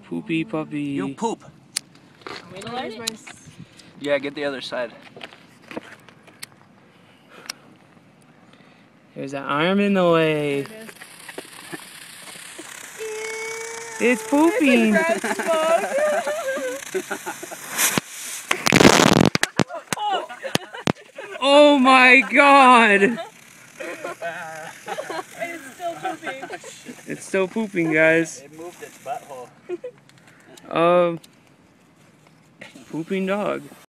Poopy puppy. You poop. Yeah, get the other side. There's an arm in the way. It's pooping. Oh my god! It's still pooping. It's still pooping, guys. It moved its butthole. Pooping dog.